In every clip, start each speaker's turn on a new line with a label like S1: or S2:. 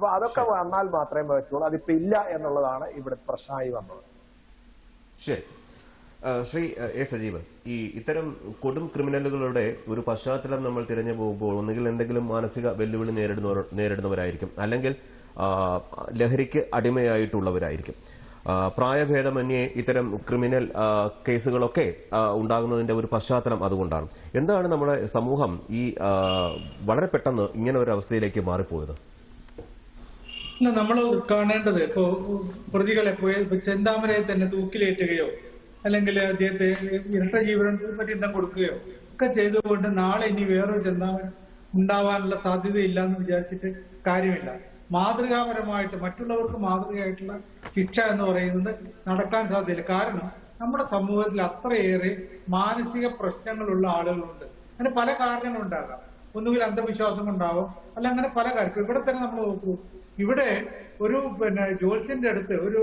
S1: അപ്പൊ അതൊക്കെ വന്നാൽ മാത്രമേ പറ്റുള്ളൂ. അതിപ്പോ ഇല്ല എന്നുള്ളതാണ് ഇവിടെ പ്രശ്നമായി വന്നത്.
S2: ശരി, ശ്രീ എ സജീവ്, ഈ ഇത്തരം കൊടും ക്രിമിനലുകളുടെ ഒരു പശ്ചാത്തലം നമ്മൾ തിരഞ്ഞു പോകുമ്പോൾ ഒന്നുകിൽ എന്തെങ്കിലും മാനസിക വെല്ലുവിളി നേരിടുന്നവരായിരിക്കും, അല്ലെങ്കിൽ ലഹരിക്ക് അടിമയായിട്ടുള്ളവരായിരിക്കും. പ്രായഭേദമന്യേ ഇത്തരം ക്രിമിനൽ കേസുകളൊക്കെ ഉണ്ടാകുന്നതിന്റെ ഒരു പശ്ചാത്തലം അതുകൊണ്ടാണ്. എന്താണ് നമ്മുടെ സമൂഹം ഈ വളരെ പെട്ടെന്ന് ഇങ്ങനെ ഒരു അവസ്ഥയിലേക്ക് മാറിപ്പോയത്?
S3: നമ്മൾ കാണേണ്ടത് ഇപ്പോ പ്രതികളെ ചെന്താമരയെ തന്നെ തൂക്കിലേറ്റുകയോ അല്ലെങ്കിൽ അദ്ദേഹത്തെ ഇരട്ട ജീവനത്തിന് കൊടുക്കുകയോ ഒക്കെ ചെയ്തുകൊണ്ട് നാളെ ഇനി വേറൊരു ചെന്താമര ഉണ്ടാവാനുള്ള സാധ്യതയില്ല എന്ന് വിചാരിച്ചിട്ട് കാര്യമില്ല. മാതൃകാപരമായിട്ട് മറ്റുള്ളവർക്ക് മാതൃകയായിട്ടുള്ള ശിക്ഷ എന്ന് പറയുന്നത് നടക്കാൻ സാധ്യതയില്ല. കാരണം നമ്മുടെ സമൂഹത്തിൽ അത്രയേറെ മാനസിക പ്രശ്നങ്ങളുള്ള ആളുകളുണ്ട്. അതിന് പല കാരണങ്ങളുണ്ടാകാം. ഒന്നുകിൽ അന്ധവിശ്വാസം ഉണ്ടാവും, അല്ല അങ്ങനെ പല കാര്യം. ഇവിടെ തന്നെ നമ്മൾ നോക്കൂ, ഇവിടെ ഒരു ജോത്സ്യന്റെ അടുത്ത് ഒരു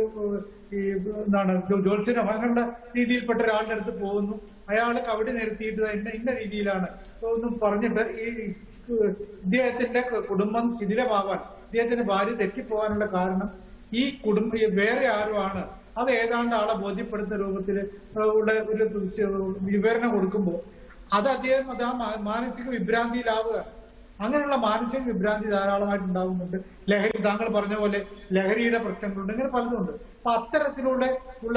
S3: എന്താണ് ജോത്സ്യനോ അങ്ങനെയുള്ള രീതിയിൽപ്പെട്ട ഒരാളുടെ അടുത്ത് പോകുന്നു. അയാൾക്ക് അവിടെ നിർത്തിയിട്ട് ഇന്ന രീതിയിലാണ് ഒന്നും പറഞ്ഞിട്ട് ഈ ഇദ്ദേഹത്തിന്റെ കുടുംബം ശിഥിലമാവാൻ, ഇദ്ദേഹത്തിന്റെ ഭാര്യ തെറ്റിപ്പോകാനുള്ള കാരണം ഈ വേറെ ആരുമാണ്. അത് ഏതാണ്ട് ആളെ ബോധ്യപ്പെടുത്തുന്ന രൂപത്തിൽ ഉള്ള ഒരു വിവരണം കൊടുക്കുമ്പോൾ അത് അദ്ദേഹം മാനസിക വിഭ്രാന്തിയിലാവുക. അങ്ങനെയുള്ള മാനസിക വിഭ്രാന്തി ധാരാളമായിട്ട് ഉണ്ടാകുന്നുണ്ട്. ലഹരി, താങ്കൾ പറഞ്ഞ പോലെ ലഹരിയുടെ പ്രശ്നങ്ങളുണ്ട്, ഇങ്ങനെ പലതുണ്ട്. അപ്പൊ അത്തരത്തിലുള്ള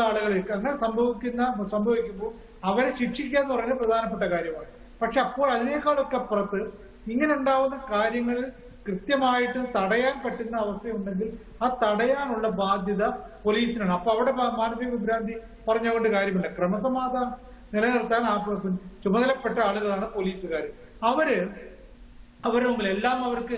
S3: ആളുകൾക്ക് അങ്ങനെ സംഭവിക്കുമ്പോൾ അവരെ ശിക്ഷിക്കുക എന്ന് പറയുന്നത് പ്രധാനപ്പെട്ട കാര്യമാണ്. പക്ഷെ അപ്പോൾ അതിനേക്കാളൊക്കെ അപ്പുറത്ത് ഇങ്ങനെ ഉണ്ടാവുന്ന കാര്യങ്ങളിൽ കൃത്യമായിട്ട് തടയാൻ പറ്റുന്ന അവസ്ഥയുണ്ടെങ്കിൽ ആ തടയാനുള്ള ബാധ്യത പോലീസിനാണ്. അപ്പൊ അവിടെ മാനസിക വിഭ്രാന്തി പറഞ്ഞുകൊണ്ട് കാര്യമില്ല. ക്രമസമാധാനം നിലനിർത്താൻ ചുമതലപ്പെട്ട ആളുകളാണ് പോലീസുകാർ. അവരുടെ മുമ്പിൽ എല്ലാം അവർക്ക്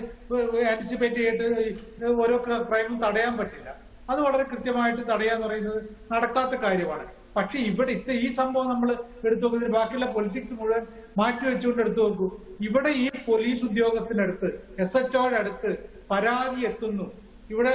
S3: ആന്റിസിപ്പേറ്റ് ചെയ്തിട്ട് ഓരോ ക്രൈമും തടയാൻ പറ്റില്ല. അത് വളരെ കൃത്യമായിട്ട് തടയാന്ന് പറയുന്നത് നടക്കാത്ത കാര്യമാണ്. പക്ഷെ ഇവിടെ ഈ സംഭവം നമ്മൾ എടുത്തു നോക്കുന്നതിന് ബാക്കിയുള്ള പൊളിറ്റിക്സ് മുഴുവൻ മാറ്റിവെച്ചുകൊണ്ട് എടുത്തു നോക്കൂ. ഇവിടെ ഈ പോലീസ് ഉദ്യോഗസ്ഥന്റെ അടുത്ത്, SHOയുടെ അടുത്ത് പരാതി എത്തുന്നു. ഇവിടെ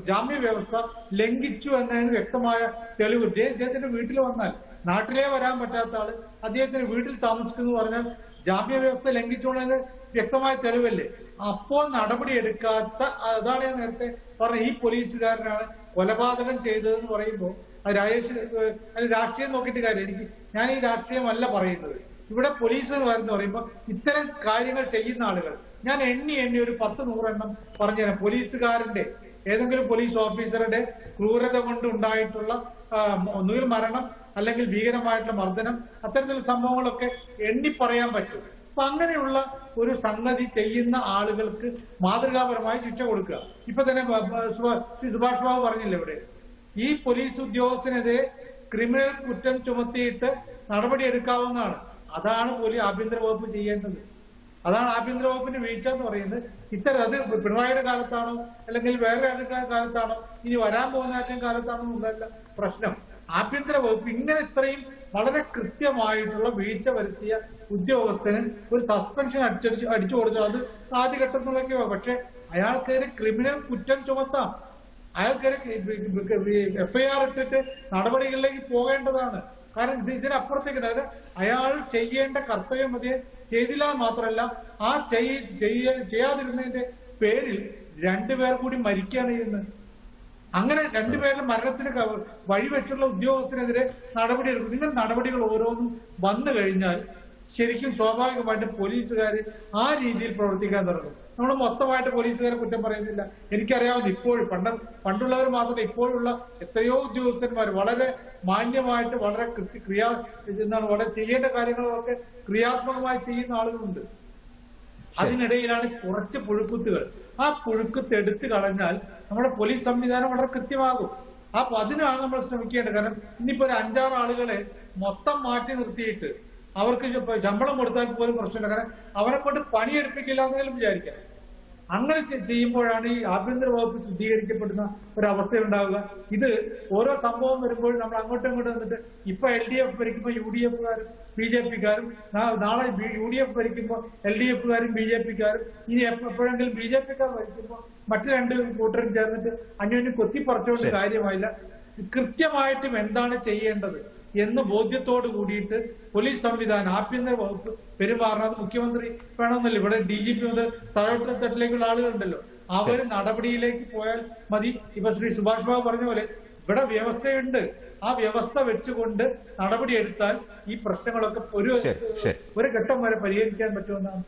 S3: ജാമ്യ വ്യവസ്ഥ ലംഘിച്ചു എന്നതിന് വ്യക്തമായ തെളിവ്. അദ്ദേഹത്തിന്റെ വീട്ടിൽ വന്നാൽ, നാട്ടിലേ വരാൻ പറ്റാത്ത ആള് അദ്ദേഹത്തിന്റെ വീട്ടിൽ താമസിക്കുന്നു പറഞ്ഞാൽ ജാമ്യ വ്യവസ്ഥ ലംഘിച്ചുകൊണ്ടതിന് വ്യക്തമായ തെളിവല്ലേ? അപ്പോൾ നടപടി എടുക്കാത്ത, അതാണ് ഞാൻ നേരത്തെ പറഞ്ഞ, ഈ പോലീസുകാരനാണ് കൊലപാതകം ചെയ്തതെന്ന് പറയുമ്പോൾ അത് രാഷ്ട്രീയം നോക്കിയിട്ട് കാര്യം. ഞാൻ ഈ രാഷ്ട്രീയമല്ല പറയുന്നത്. ഇവിടെ പോലീസ് എന്ന് പറയുമ്പോൾ ഇത്തരം കാര്യങ്ങൾ ചെയ്യുന്ന ആളുകൾ ഞാൻ എണ്ണി ഒരു 10-100 എണ്ണം പറഞ്ഞുതരാം. പോലീസുകാരന്റെ, ഏതെങ്കിലും പോലീസ് ഓഫീസറുടെ ക്രൂരത കൊണ്ട് ഉണ്ടായിട്ടുള്ള ഒന്നുകിൽ മരണം അല്ലെങ്കിൽ ഭീകരമായിട്ടുള്ള മർദ്ദനം, അത്തരത്തിലുള്ള സംഭവങ്ങളൊക്കെ എണ്ണി പറയാൻ പറ്റും. അപ്പൊ അങ്ങനെയുള്ള ഒരു സംഗതി ചെയ്യുന്ന ആളുകൾക്ക് മാതൃകാപരമായി ശിക്ഷ കൊടുക്കുക. ഇപ്പൊ തന്നെ ശ്രീ സുഭാഷ് ബാബു പറഞ്ഞില്ലേ, ഇവിടെ ഈ പോലീസ് ഉദ്യോഗസ്ഥനെതിരെ ക്രിമിനൽ കുറ്റം ചുമത്തിയിട്ട് നടപടി എടുക്കാവുന്നതാണ്. അതാണ് ആഭ്യന്തര വകുപ്പ് ചെയ്യേണ്ടത്. അതാണ് ആഭ്യന്തര വകുപ്പിന്റെ വീഴ്ച എന്ന് പറയുന്നത്. അത് പിണറായിയുടെ കാലത്താണോ അല്ലെങ്കിൽ വേറെ ആരുടെ കാലത്താണോ ഇനി വരാൻ പോകുന്ന ആരുടെയും കാലത്താണോ എന്നല്ല പ്രശ്നം. ആഭ്യന്തര വകുപ്പ് ഇങ്ങനെ ഇത്രയും വളരെ കൃത്യമായിട്ടുള്ള വീഴ്ച വരുത്തിയ ഉദ്യോഗസ്ഥന് ഒരു സസ്പെൻഷൻ അടിച്ചു കൊടുത്തു. അത് ആദ്യഘട്ടത്തിലൊക്കെ, പക്ഷെ അയാൾക്കെതിരെ ക്രിമിനൽ കുറ്റം ചുമത്താം. അയാൾക്കെതിരെ FIR ഇട്ടിട്ട് നടപടികളിലേക്ക് പോകേണ്ടതാണ്. കാരണം ഇതിനപ്പുറത്തേക്ക് അയാൾ ചെയ്യേണ്ട കർത്തവ്യം അദ്ദേഹം ചെയ്തില്ല മാത്രമല്ല, ആ ചെയ്യാതിരുന്നതിന്റെ പേരിൽ 2 പേർ കൂടി മരിക്കുകയാണ് ചെയ്യുന്നത്. അങ്ങനെ 2 പേരുടെ മരണത്തിന് വഴിവെച്ചുള്ള ഉദ്യോഗസ്ഥനെതിരെ നടപടിയെടുക്കും. നിങ്ങൾ നടപടികൾ ഓരോന്നും വന്നു കഴിഞ്ഞാൽ ശരിക്കും സ്വാഭാവികമായിട്ടും പോലീസുകാർ ആ രീതിയിൽ പ്രവർത്തിക്കാൻ തുടങ്ങും. നമ്മൾ മൊത്തമായിട്ട് പോലീസുകാരെ കുറ്റം പറയുന്നില്ല. എനിക്കറിയാവുന്ന ഇപ്പോഴും പണ്ടുള്ളവർ മാത്രമല്ല, ഇപ്പോഴുള്ള എത്രയോ ഉദ്യോഗസ്ഥന്മാർ വളരെ മാന്യമായിട്ട് വളരെ വളരെ ചെയ്യേണ്ട കാര്യങ്ങളൊക്കെ ക്രിയാത്മകമായി ചെയ്യുന്ന ആളുകളുണ്ട്. അതിനിടയിലാണ് കുറച്ച് പുഴുക്കുത്തുകൾ. ആ പുഴുക്കുത്ത് എടുത്തു കളഞ്ഞാൽ നമ്മുടെ പോലീസ് സംവിധാനം വളരെ കൃത്യമാകും. അപ്പൊ അതിനാണ് നമ്മൾ ശ്രമിക്കേണ്ടത്. കാരണം ഇനിയിപ്പോ ഒരു 5-6 ആളുകളെ മൊത്തം മാറ്റി നിർത്തിയിട്ട് അവർക്ക് ശമ്പളം കൊടുത്താൽ പോലും പ്രശ്നമില്ല. കാരണം അവരെ കൊണ്ട് പണിയെടുപ്പിക്കില്ല എന്നെങ്കിലും വിചാരിക്കാം. അങ്ങനെ ചെയ്യുമ്പോഴാണ് ഈ ആഭ്യന്തര വകുപ്പ് ശുദ്ധീകരിക്കപ്പെടുന്ന ഒരവസ്ഥയുണ്ടാവുക. ഇത് ഓരോ സംഭവം വരുമ്പോഴും നമ്മൾ അങ്ങോട്ടും ഇങ്ങോട്ടും വന്നിട്ട് ഇപ്പൊ LDF ഭരിക്കുമ്പോൾ UDF-കാരും BJP-കാരും, നാളെ UDF ഭരിക്കുമ്പോൾ LDF-കാരും BJP-കാരും, ഇനി എപ്പോഴെങ്കിലും BJP-കാർ ഭരിക്കുമ്പോൾ മറ്റു 2 കൂട്ടരും ചേർന്നിട്ട് അന്യോന്യം കൊത്തിപ്പറിച്ചുകൊണ്ട് കാര്യമായില്ല. കൃത്യമായിട്ടും എന്താണ് ചെയ്യേണ്ടത് എന്ന് ബോധ്യത്തോട് കൂടിയിട്ട് പോലീസ് സംവിധാനം, ആഭ്യന്തര വകുപ്പ് പെരുമാറുന്നത് മുഖ്യമന്ത്രി വേണമെന്നല്ല. ഇവിടെ DGP മുതൽ താഴോട്ട് തട്ടിലേക്കുള്ള ആളുകളുണ്ടല്ലോ. അവർ നടപടിയിലേക്ക് പോയാൽ മതി. ഇപ്പൊ ശ്രീ സുഭാഷ് ബാബു പറഞ്ഞ പോലെ ഇവിടെ വ്യവസ്ഥയുണ്ട്. ആ വ്യവസ്ഥ വെച്ചുകൊണ്ട് നടപടിയെടുത്താൽ ഈ പ്രശ്നങ്ങളൊക്കെ ഒരു ഘട്ടം വരെ പരിഹരിക്കാൻ പറ്റുമെന്നാണ്